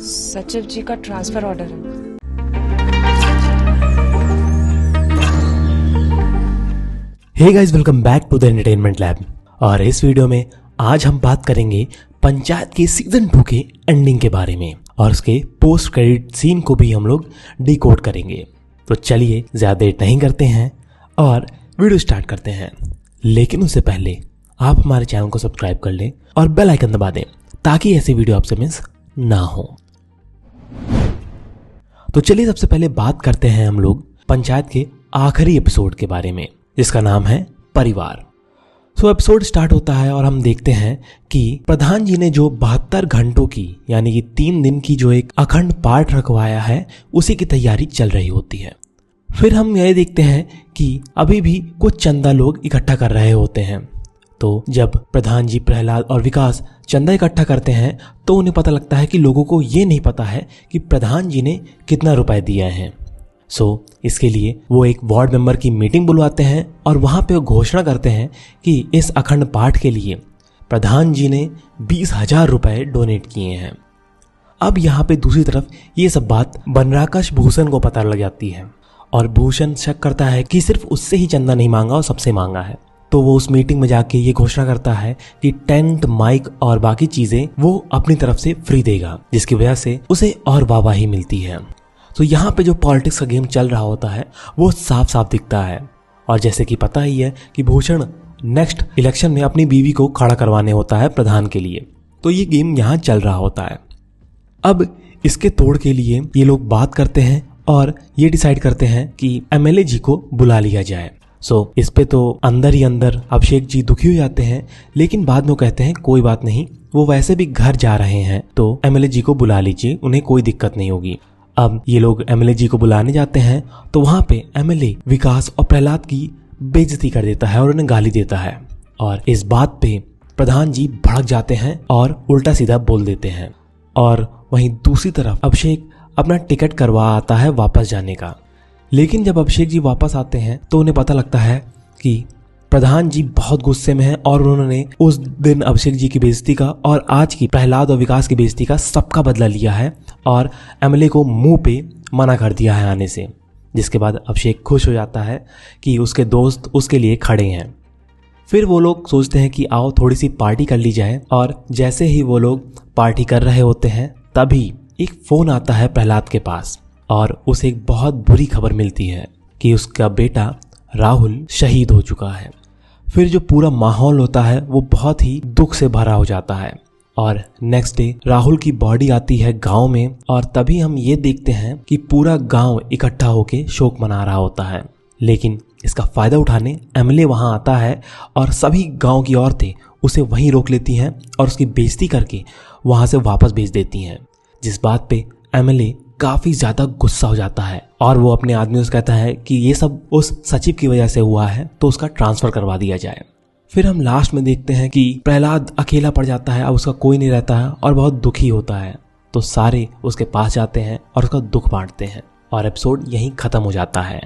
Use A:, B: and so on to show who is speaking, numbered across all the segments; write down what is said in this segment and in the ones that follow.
A: सचिव जी का transfer order है।
B: Hey guys, welcome back to the entertainment lab. और इस वीडियो में आज हम बात करेंगे पंचायत के सीजन 2 के एंडिंग के बारे में और उसके पोस्ट क्रेडिट सीन को भी हम लोग डिकोड करेंगे। तो चलिए ज्यादा देर नहीं करते हैं और वीडियो स्टार्ट करते हैं। लेकिन उससे पहले आप हमारे चैनल को सब्सक्राइब कर लें और बेल आइकन दबा दें ताकि ऐसी वीडियो आपसे मिस ना हो। तो चलिए सबसे पहले बात करते हैं हम लोग पंचायत के आखिरी एपिसोड के बारे में, जिसका नाम है परिवार। सो एपिसोड स्टार्ट होता है और हम देखते हैं कि प्रधान जी ने जो 72 घंटों की यानी कि 3 दिन की जो एक अखंड पाठ रखवाया है उसी की तैयारी चल रही होती है। फिर हम यह देखते हैं कि अभी भी कुछ चंदा लोग इकट्ठा कर रहे होते हैं। तो जब प्रधान जी, प्रहलाद और विकास चंदा इकट्ठा करते हैं तो उन्हें पता लगता है कि लोगों को ये नहीं पता है कि प्रधान जी ने कितना रुपए दिया है। सो इसके लिए वो एक वार्ड मेंबर की मीटिंग बुलवाते हैं और वहां पे वो घोषणा करते हैं कि इस अखंड पाठ के लिए प्रधान जी ने 20,000 रुपए डोनेट किए हैं। अब यहाँ पे दूसरी तरफ ये सब बात बनराकश भूषण को पता लग जाती है और भूषण शक करता है कि सिर्फ उससे ही चंदा नहीं मांगा और सबसे मांगा है। तो वो उस मीटिंग में जाके ये घोषणा करता है कि टेंट, माइक और बाकी चीजें वो अपनी तरफ से फ्री देगा, जिसकी वजह से उसे और वाहवाही मिलती है। तो यहाँ पे जो पॉलिटिक्स का गेम चल रहा होता है वो साफ साफ दिखता है। और जैसे कि पता ही है कि भूषण नेक्स्ट इलेक्शन में अपनी बीवी को खड़ा करवाने होता है प्रधान के लिए, तो ये गेम यहाँ चल रहा होता है। अब इसके तोड़ के लिए ये लोग बात करते हैं और ये डिसाइड करते हैं कि एमएलए जी को बुला लिया जाए। सो इस पे तो अंदर ही अंदर अभिषेक जी दुखी हो जाते हैं, लेकिन बाद में वो कहते हैं कोई बात नहीं, वो वैसे भी घर जा रहे हैं तो एमएलए जी को बुला लीजिए, उन्हें कोई दिक्कत नहीं होगी। अब ये लोग एमएलए जी को बुलाने जाते हैं तो वहां पे एमएलए विकास और प्रहलाद की बेइज्जती कर देता है और उन्हें गाली देता है। और इस बात पे प्रधान जी भड़क जाते हैं और उल्टा सीधा बोल देते हैं। और वहीं दूसरी तरफ अभिषेक अपना टिकट करवा आता है वापस जाने का। लेकिन जब अभिषेक जी वापस आते हैं तो उन्हें पता लगता है कि प्रधान जी बहुत गुस्से में हैं और उन्होंने उस दिन अभिषेक जी की बेइज्जती का और आज की प्रहलाद और विकास की बेइज्जती का सबका बदला लिया है और एमएलए को मुंह पे मना कर दिया है आने से। जिसके बाद अभिषेक खुश हो जाता है कि उसके दोस्त उसके लिए खड़े हैं। फिर वो लोग सोचते हैं कि आओ थोड़ी सी पार्टी कर ली जाए। और जैसे ही वो लोग पार्टी कर रहे होते हैं तभी एक फोन आता है प्रहलाद के पास और उसे एक बहुत बुरी खबर मिलती है कि उसका बेटा राहुल शहीद हो चुका है। फिर जो पूरा माहौल होता है वो बहुत ही दुख से भरा हो जाता है। और नेक्स्ट डे राहुल की बॉडी आती है गांव में और तभी हम ये देखते हैं कि पूरा गांव इकट्ठा होकर शोक मना रहा होता है। लेकिन इसका फायदा उठाने एमएलए वहां आता है और सभी गांव की औरतें उसे वहीं रोक लेती हैं और उसकी बेइज्जती करके वहां से वापस भेज देती हैं। जिस बात पे एमएलए काफी ज्यादा गुस्सा हो जाता है और वो अपने आदमियों से कहता है कि ये सब उस सचिव की वजह से हुआ है तो उसका ट्रांसफर करवा दिया जाए। फिर हम लास्ट में देखते हैं कि प्रहलाद अकेला पड़ जाता है, अब उसका कोई नहीं रहता है और बहुत दुखी होता है। तो सारे उसके पास जाते हैं और उसका दुख बांटते हैं और एपिसोड यहीं खत्म हो जाता है।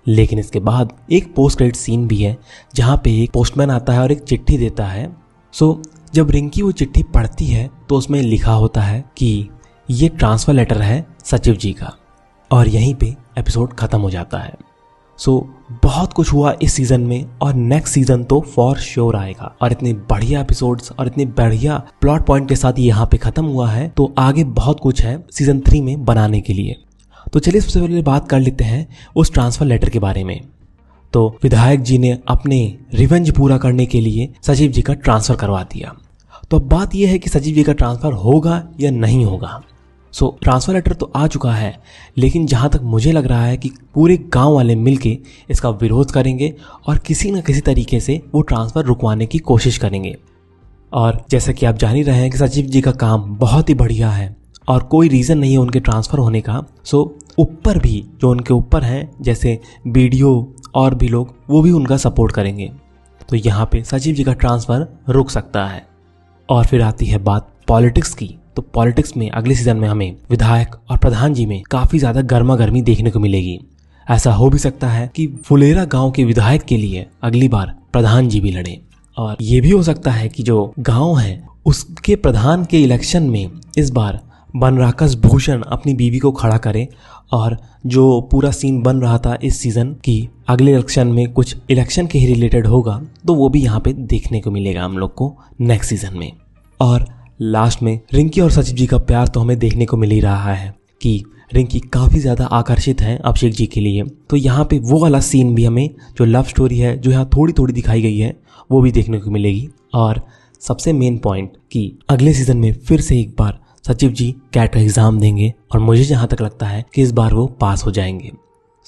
B: लेकिन इसके बाद एक पोस्ट क्रेडिट सीन भी है जहाँ पे एक पोस्टमैन आता है और एक चिट्ठी देता है। सो जब रिंकी वो चिट्ठी पढ़ती है तो उसमें लिखा होता है कि ये ट्रांसफर लेटर है सचिव जी का, और यहीं पे एपिसोड खत्म हो जाता है। सो बहुत कुछ हुआ इस सीजन में और नेक्स्ट सीजन तो फॉर श्योर आएगा। और इतने बढ़िया एपिसोड्स और इतने बढ़िया प्लॉट पॉइंट के साथ यहाँ पे खत्म हुआ है तो आगे बहुत कुछ है सीजन 3 में बनाने के लिए। तो चलिए सबसे पहले बात कर लेते हैं उस ट्रांसफर लेटर के बारे में। तो विधायक जी ने अपने रिवेंज पूरा करने के लिए सचिव जी का ट्रांसफर करवा दिया। तो अब बात यह है कि सचिव जी का ट्रांसफर होगा या नहीं होगा। सो ट्रांसफर लेटर तो आ चुका है, लेकिन जहां तक मुझे लग रहा है कि पूरे गांव वाले मिलके इसका विरोध करेंगे और किसी न किसी तरीके से वो ट्रांसफर रुकवाने की कोशिश करेंगे। और जैसा कि आप जान ही रहे हैं कि सचिव जी का काम बहुत ही बढ़िया है और कोई रीज़न नहीं है उनके ट्रांसफ़र होने का। सो ऊपर भी जो उनके ऊपर हैं जैसे बीडीओ और भी लोग, वो भी उनका सपोर्ट करेंगे। तो यहाँ पे सचिव जी का ट्रांसफ़र रुक सकता है। और फिर आती है बात पॉलिटिक्स की। तो पॉलिटिक्स में अगले सीजन में हमें विधायक और प्रधान जी में काफ़ी ज़्यादा गर्मा गर्मी देखने को मिलेगी। ऐसा हो भी सकता है कि फुलेरा गांव के विधायक के लिए अगली बार प्रधान जी भी लड़े, और ये भी हो सकता है कि जो गांव है उसके प्रधान के इलेक्शन में इस बार बनराकस भूषण अपनी बीवी को खड़ा करे और जो पूरा सीन बन रहा था इस सीज़न की अगले इलेक्शन में कुछ इलेक्शन के ही रिलेटेड होगा, तो वो भी यहाँ पे देखने को मिलेगा हम लोग को नेक्स्ट सीज़न में। और लास्ट में रिंकी और सचिव जी का प्यार तो हमें देखने को मिल ही रहा है कि रिंकी काफ़ी ज़्यादा आकर्षित है अभिषेक जी के लिए। तो यहाँ पे वो वाला सीन भी हमें जो लव स्टोरी है जो यहाँ थोड़ी थोड़ी दिखाई गई है वो भी देखने को मिलेगी। और सबसे मेन पॉइंट कि अगले सीज़न में फिर से एक बार सचिव जी कैट का एग्ज़ाम देंगे और मुझे जहाँ तक लगता है कि इस बार वो पास हो जाएंगे।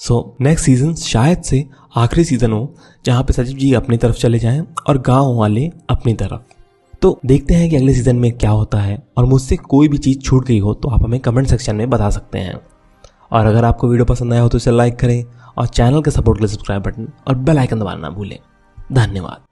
B: सो नेक्स्ट सीज़न शायद से आखिरी सीज़न हो जहाँ पे सचिव जी अपनी तरफ चले जाएं और गाँव वाले अपनी तरफ। तो देखते हैं कि अगले सीज़न में क्या होता है। और मुझसे कोई भी चीज़ छूट गई हो तो आप हमें कमेंट सेक्शन में बता सकते हैं। और अगर आपको वीडियो पसंद आया हो तो इसे लाइक करें और चैनल के सपोर्ट के लिए सब्सक्राइब बटन और बेल आइकन दबाना ना भूलें। धन्यवाद।